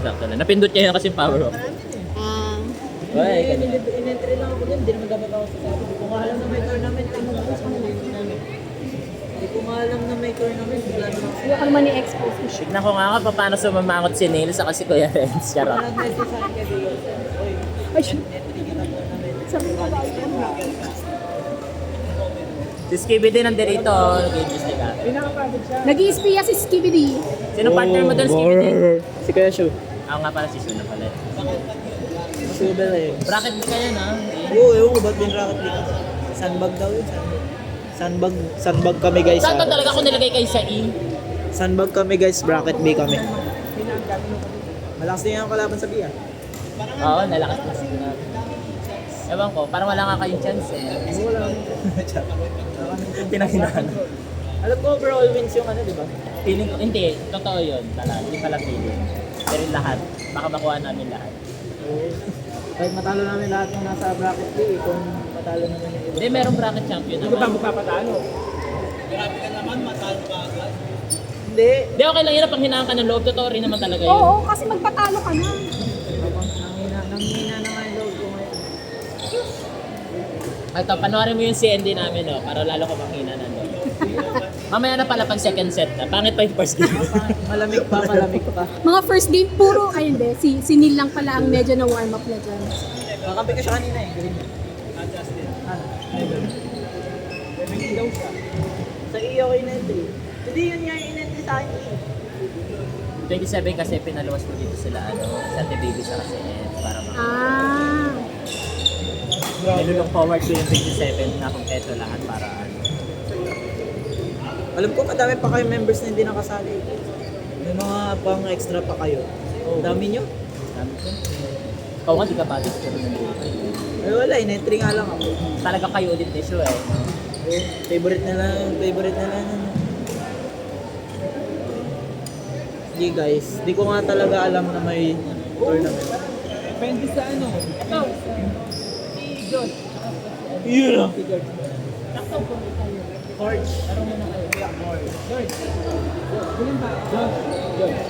sakto na. Napindot niya yun kasi power up. Ah. Ay, In-entry lang ako dun, hindi naman dapat ako sasabi. Hindi ko nga alam na may tournament. Hindi ko nga alam na may tournament. Bigla na lang. Hindi ako naman i-expose mo siya. tignan ko nga kung paano sumamangot si Neil sa kasi Kuya Renz. Charot. Nag-message sa akin kay Diego. Oy, Ay, shit. entry ka na tournament. Sabi ko ba yun? Si Skibby din nandito. Nag-i-disney ka. Nag-i-espiya si Skibidi. Sino partner mo doon, Skibby? Si Kuya Shu. Ako nga pala si Suna pala. Super eh. Bracket mo kayo na. Oo, ewan ko ba't yung Rocket League? Sandbag daw yun. Sandbag kami guys. Saan ba talaga ako nilagay kayo sa E? Sandbag kami guys, bracket B kami. Malakas din yung kalaban sa B ah. Oo, nalakas na sila. Ewan ko, parang wala nga kayong chance eh. Wala. Pinanghinaan. Alam ko overall wins yung ano, di ba? Feeling ko, hindi, totoo yun. Talaga, hindi pala feeling. Pero yung lahat, baka makuha namin lahat. Kahit matalo namin lahat ng nasa bracket B, kung matalo naman yung iba. Hindi, merong bracket champion naman. magpapatalo? Grabe ka naman, matalo ka agad. Hindi. Hindi, okay lang yun, panghinaan ka ng loob. Totoo rin naman talaga yun. Oo, kasi magpatalo ka na. Nanghina na nga yung loob ko ngayon. Ito, panoorin mo yung CND namin, no, para lalo ko manghina ng loob. Mamaya na pala pang second set na. Pangit pa yung first game. Malamig pa. Mga first game, puro, ay hindi, si Neil lang pala ang medyo na warm up na dyan. Kakampi ko siya kanina eh. Green. Justin. Ano? Daw siya. Sa iyo ko in-entry. Hindi yun nga yung in-entry sa akin eh. 27 kasi pinaluwas ko dito sila, ano, sa Baby sa kasi para Ah. nilulong forward ko yung 27 na kompleto lahat para ano. Alam ko madami pa kayo members na hindi nakasali. May mga pang extra pa kayo. Dami nyo? Sabi ko, ikaw nga di ka patis ko rin nandito. Ay wala, in-entry nga lang ako. Talaga kayo ulit na issue eh. Favorite na lang. Sige guys, di ko nga talaga alam na may tournament. Depende sa ano. Ito. Si George. Yun ah. Si George. George. Laro muna kayo. George. Bilin ba? George. George.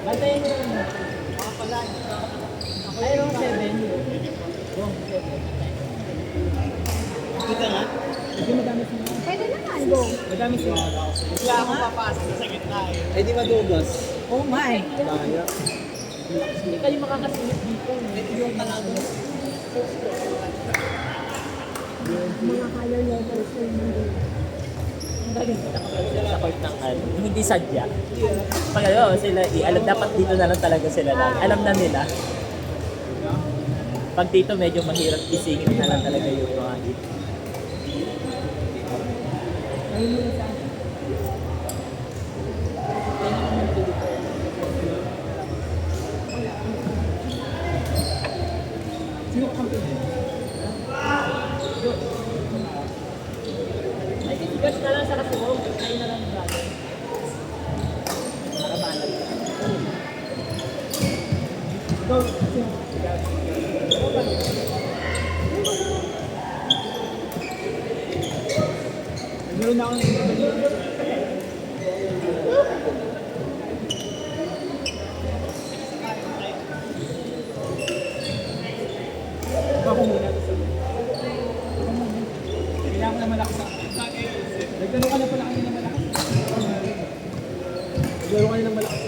Bantayin mo naman. Makapalan. Ayun, 7. Kita nga? Hindi madami sila. Pwede naman, go. Madami sila. Wala akong papasok sa gitna eh. Ay di madugas. Oh my! Kaya. Hindi kayo makakasilip dito. Yung talaga. Mga higher levels na yung Ang galing sa court ng ano, yung hindi sadya. Pag ano, sila, alam, dapat dito na lang talaga sila lang. Alam na nila. Pag dito medyo mahirap isingit na lang talaga yung mga hit. Sino ka kampi? Ay, Gus na lang sa kasuwag. Ayun na lang brother. Para maalag. Go! Meron na akong ako muna. Kailangan ko na malakas ako. Naglaro ka na pala kanina ng malakas. Naglaro ka na ng malakas.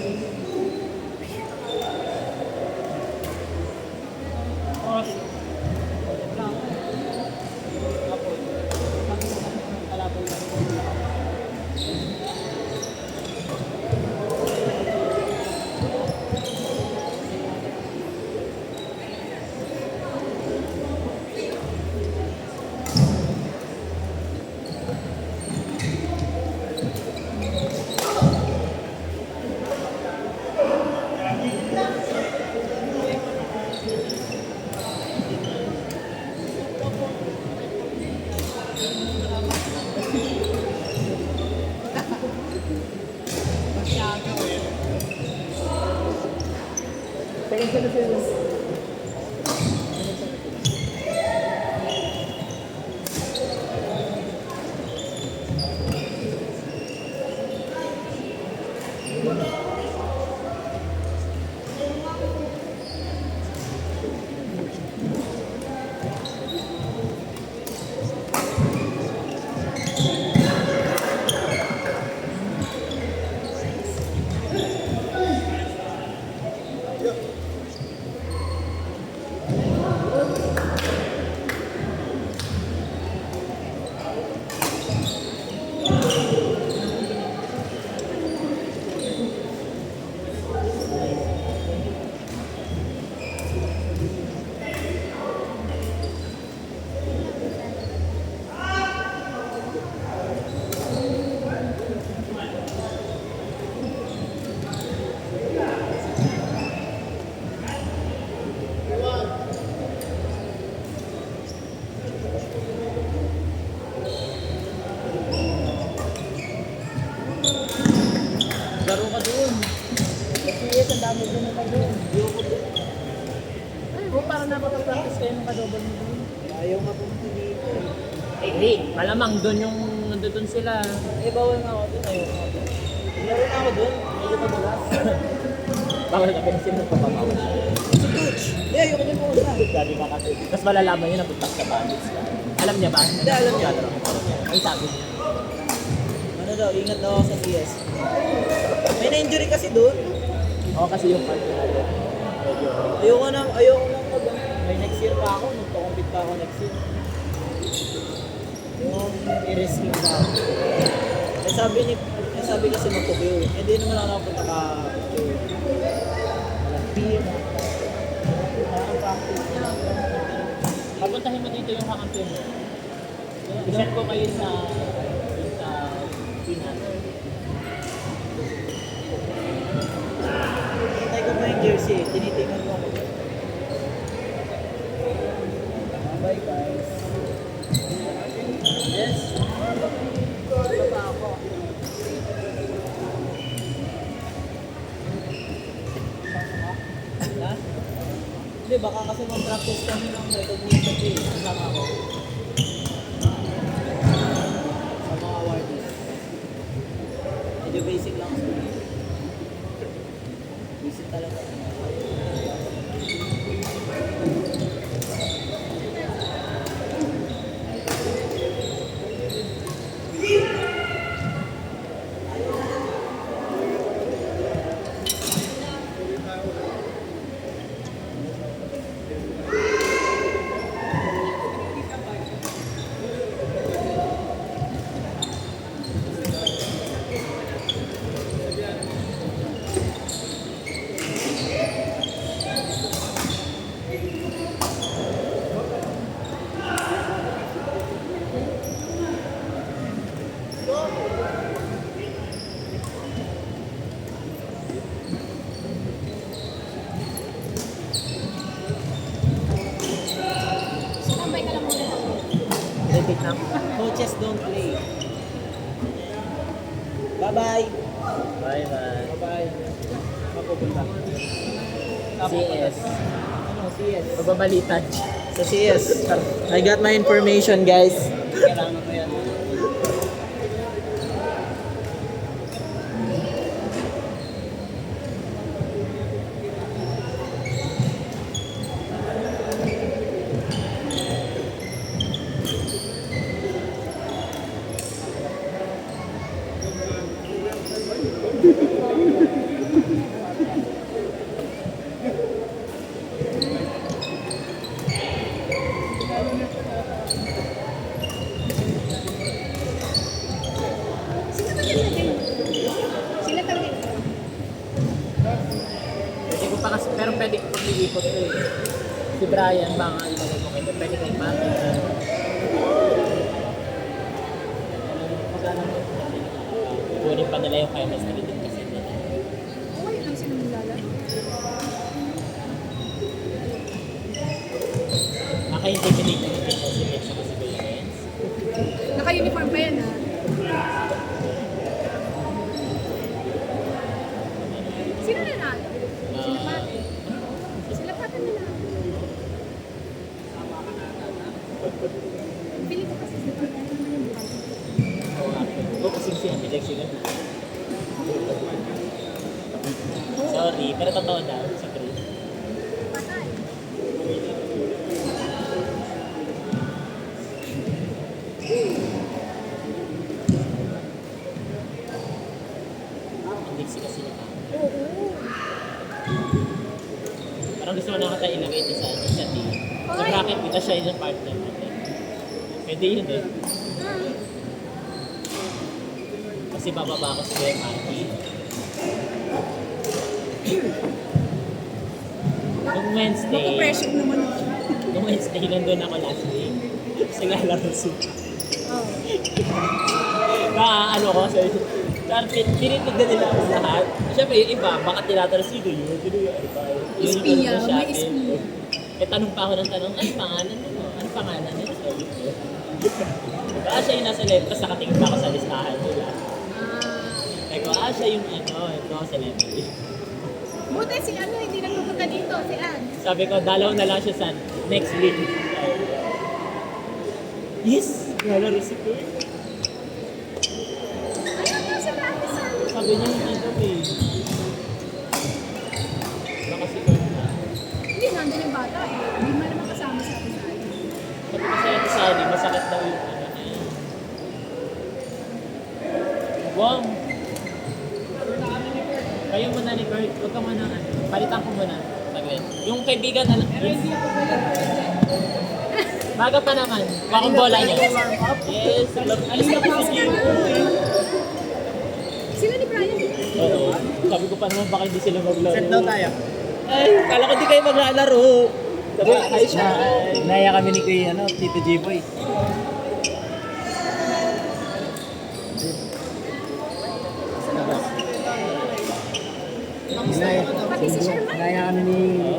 Yes, ang dami din nila doon. Ay, parang napapag-practice kayo ng kadobal mo doon. Ayaw nga pumunta dito. Eh, hindi. Malamang doon yung nandun sila. Eh, bawal nga ako doon. Ayaw nga ako. Laro na ako doon. Medyo madulas. Bawal na pinsin mo papabawas. Si Coach. Hindi, ayaw ko din pumunta. Sabi ka kasi. Tapos malalaman niya na puntak sa bandits ka. Alam niya ba? Hindi, alam niya. Ay, sabi niya. Ano daw, ingat daw ako sa CS. May na-injury kasi doon. Oo, kasi yung part na yun. Medyo. Ayoko lang mag may next year pa ako, magpa-compete pa ako next year. Yung i-risking pa ako. Sabi kasi mag-Tokyo. Hindi naman ako nakapunta ka walang team. Walang practice. Papuntahin mo dito yung kakampiyon mo. I-send ko kayo sa Pinas. Hintay ko pa yung jersey. Tinitingnan ko ako. Bye guys. Yes. Baba ako. Ha? Hindi, baka kasi mag-practice kami ng recognition day. Kasama ako. Sa mga awardees. Medyo basic lang sa mga. Basic talaga. Tambay ka lang muna. Repeat na. Coaches don't play. Bye-bye. Bye-bye. Bye-bye. Mapupunta. CS. Ano, CS? Magbabalitan. Sa CS. I got my information, guys. Kailangan mo yan. Sila ba nilagay? Sila talaga yun. Pwede ko pa kasi, pero pwede ko pang iikot ko eh. Si Brian, baka ilagay ko kayo. Pwede kayo bakit. Kunin pa nila yung chemistry din kasi nila. Okay lang sila nilalaro. Naka-intimidate na yung people si Mitch kasi Kuya Renz. Naka-uniform pa yan ha. Sino na natin? Sila pati. Sila pati na lang. Pili ko kasi sila pati naman yung buhay. Oo, kasi siya, bilag sila. Sorry, pero totoo na. Sa Chris. Patay. Hindi sila sila pa. Oo. Parang gusto mo na kita ilagay ito sa team. Sa bracket, kita siya yung partner natin. Pwede yun eh. Kasi bababa ko sa Kuya Marky. Nung Wednesday, Pressure naman ako. nung Wednesday, nandun ako last week. Kasi lalaro siya. Oo. Ano ko, tinitig na nila ako lahat. Siyempre, yung iba, baka tinatanong sino yun, iba. Espiya, Yun, may espiya. Eh, tanong pa ako ng tanong, ano pangalan mo? Ano pangalan nila? Sabi ko. Baka siya yung nasa left, tapos nakatingin pa ako sa listahan nila. Ah. Sabi ko, siya yung ito celebrity. Boy, si ano, hindi nagpupunta dito, si Ann. Sabi ko, dalaw na lang siya sa next week. Yes! Lalaro si Kurt. Ayun na, sa practice ah. Sabi niya hindi daw eh. Baka si Kurt na. Hindi, nandun yung bata eh. Hindi man naman kasama sa atin. Sabi ko sa'yo ni Sally, masakit daw yung ano niya. Wow! Kayo muna ni Kurt, huwag ka muna ano. Palitan ko muna. Saglit. Yung kaibigan na lang. Baga pa naman. Bakong bola niya. Yes. Alis na po si Sila ni Brian. Oo. Sabi ko pa naman baka hindi sila maglaro. Set daw tayo. Ay, kala ko di kayo maglalaro. Sabi, Ay, siya. Naya kami ni Kuya, ano, Tito G-Boy. Pati si Sherman. Naya kami ni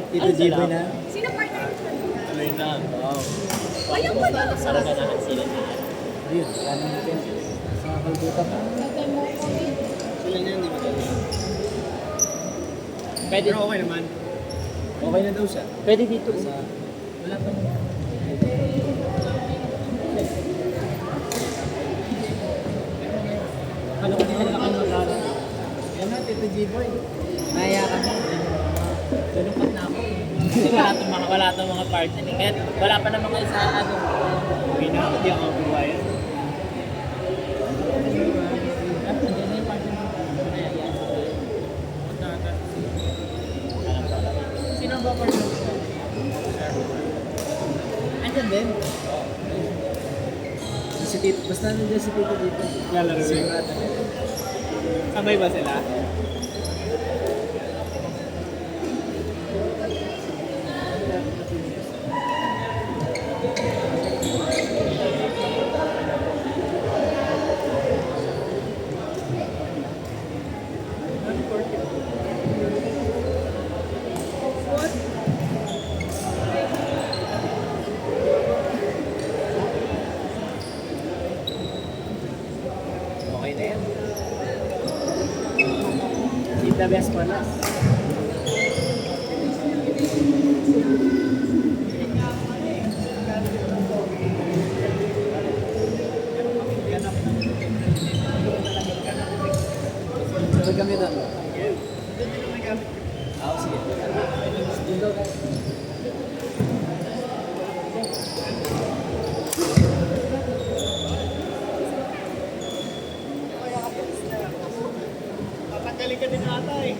Tito Ay, G-Boy salamat. na. Sino partner ni Sherman? Tuloy na. Wow. Ayun po daw. Para ganahan sila. Ayun, kami ni Kuya. Sa kalbutan. Sila niya, hindi magaling. Pwede, Pero okay naman. Okay na daw siya. pwede dito. Sa... Wala pa naman. Kala ko di talaga kayo mag-aaral. Yan na, Tito G-Boy. Naya kami. Lulungkot na ako. Wala tong mga partner. Kaya wala pa naman kayo sa ano. Okay na, hindi ako buwayan. Nandiyan na yung partner mo. Kaya yan. Alam ko, alam. Sino ba partner mo? Andyan din. Si Tito, basta nandiyan si Tito dito. Lalaro rin. Sabay ba sila? Okay na yan. Keep the best for last. Sarap kami doon. Oo, sige. Tatanggalin ka din ata eh.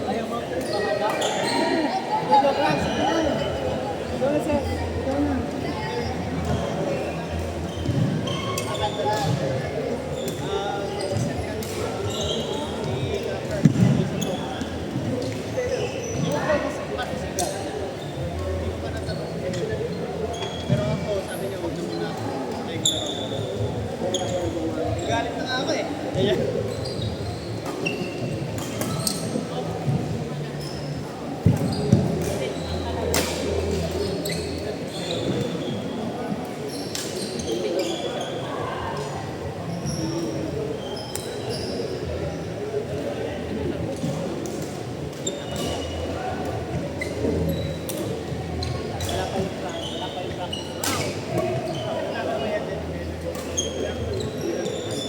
Ayaw mo, baka ba? Dito, Franz. Ito na, sir. Ito na. Pero ako, sabi niya, huwag na muna ako. Ay, ko na raw. Galit na nga ako eh. Ayan. Wala pa yung plan. Wala pa yung practice.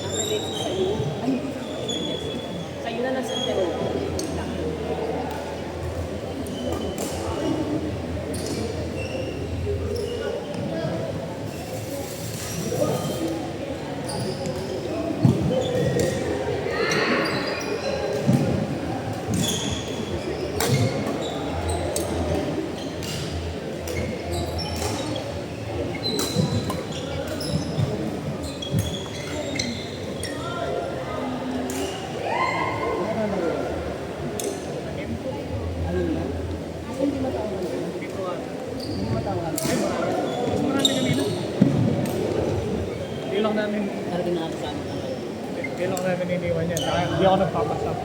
Ang relate sa iyo. Ay, sa'yo na lang sa tero. namin. Talaga nakakasama talaga. Kailan ko namin iniwan yan. Hindi ako nagpapasap.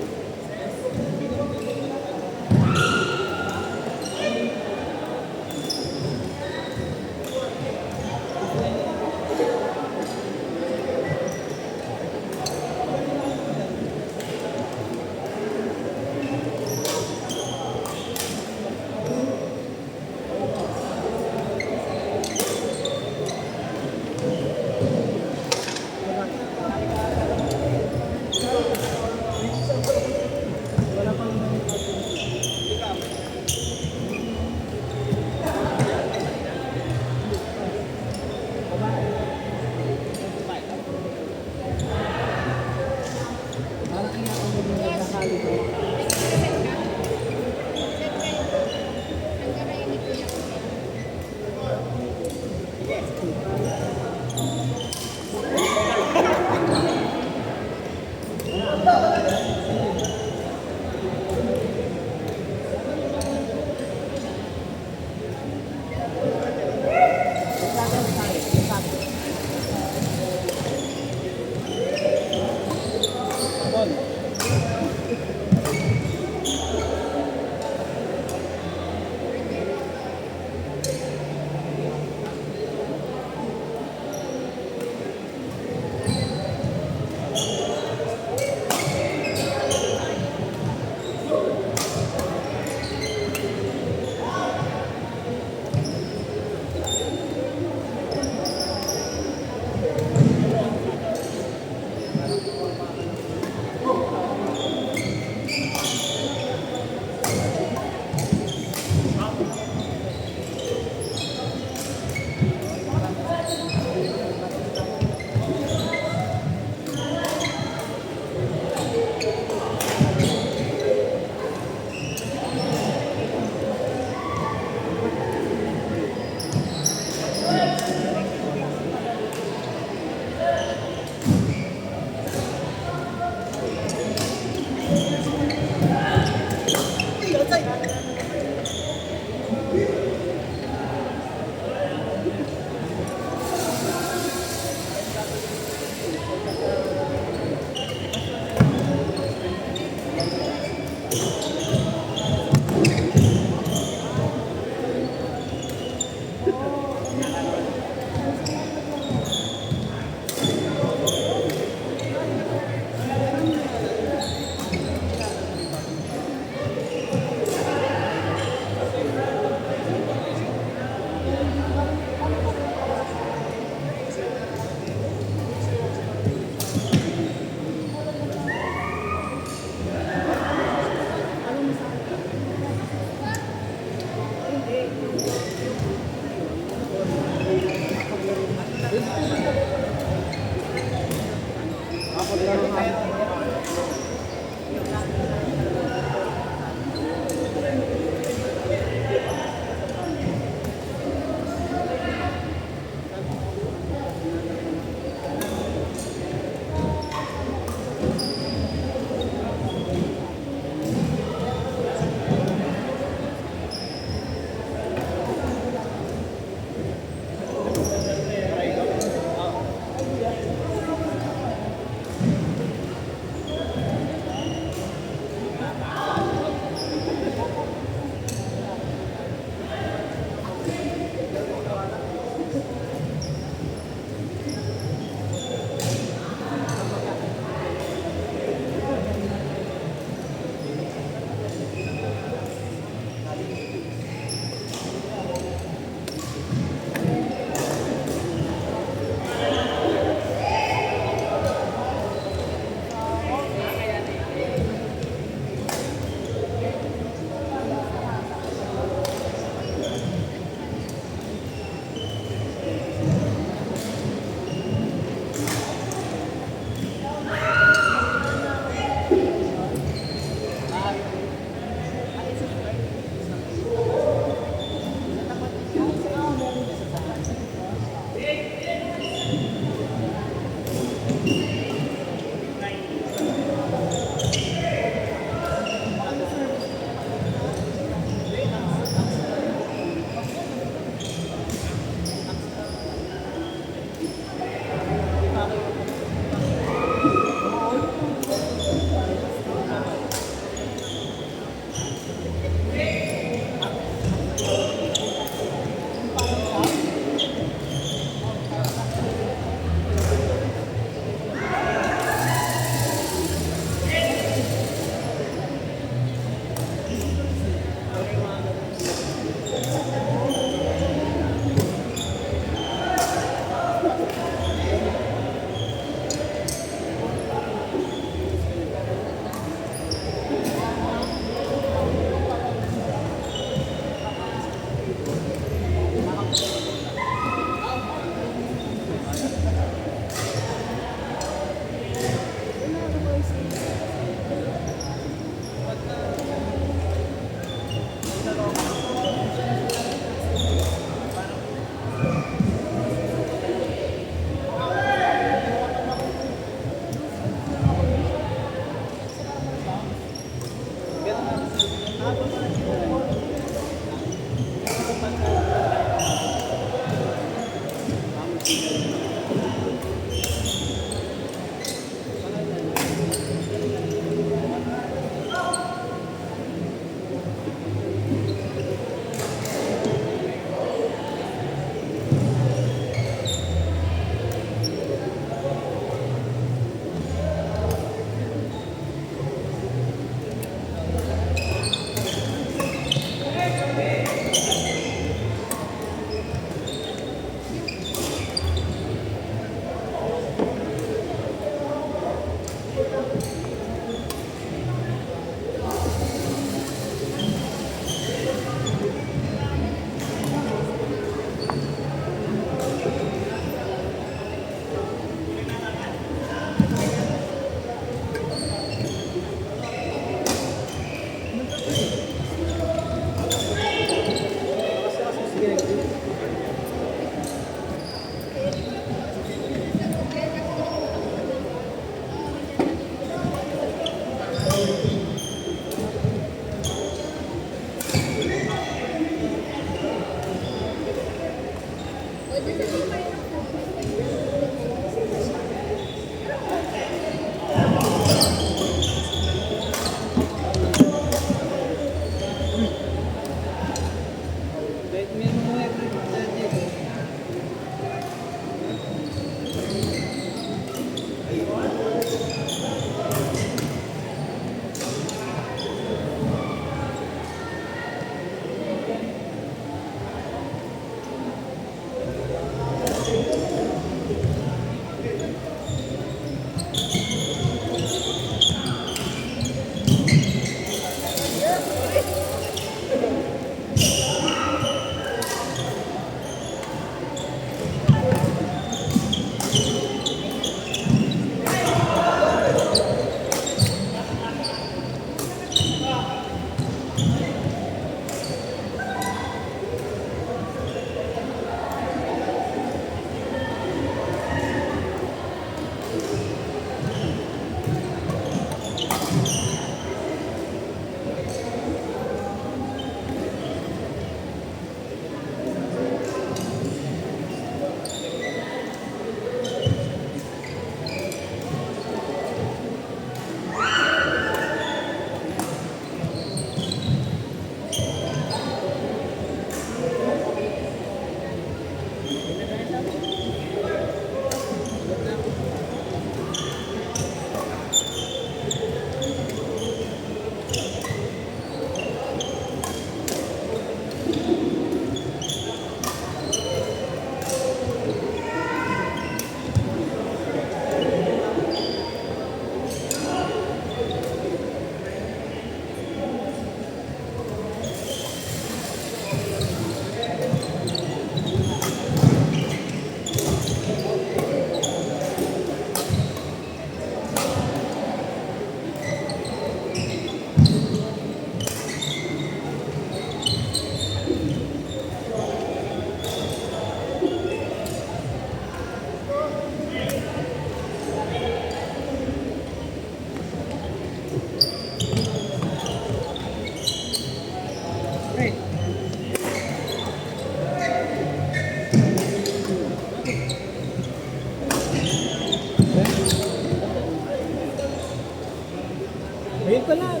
Ayun pala.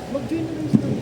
Mag-join na rin sila.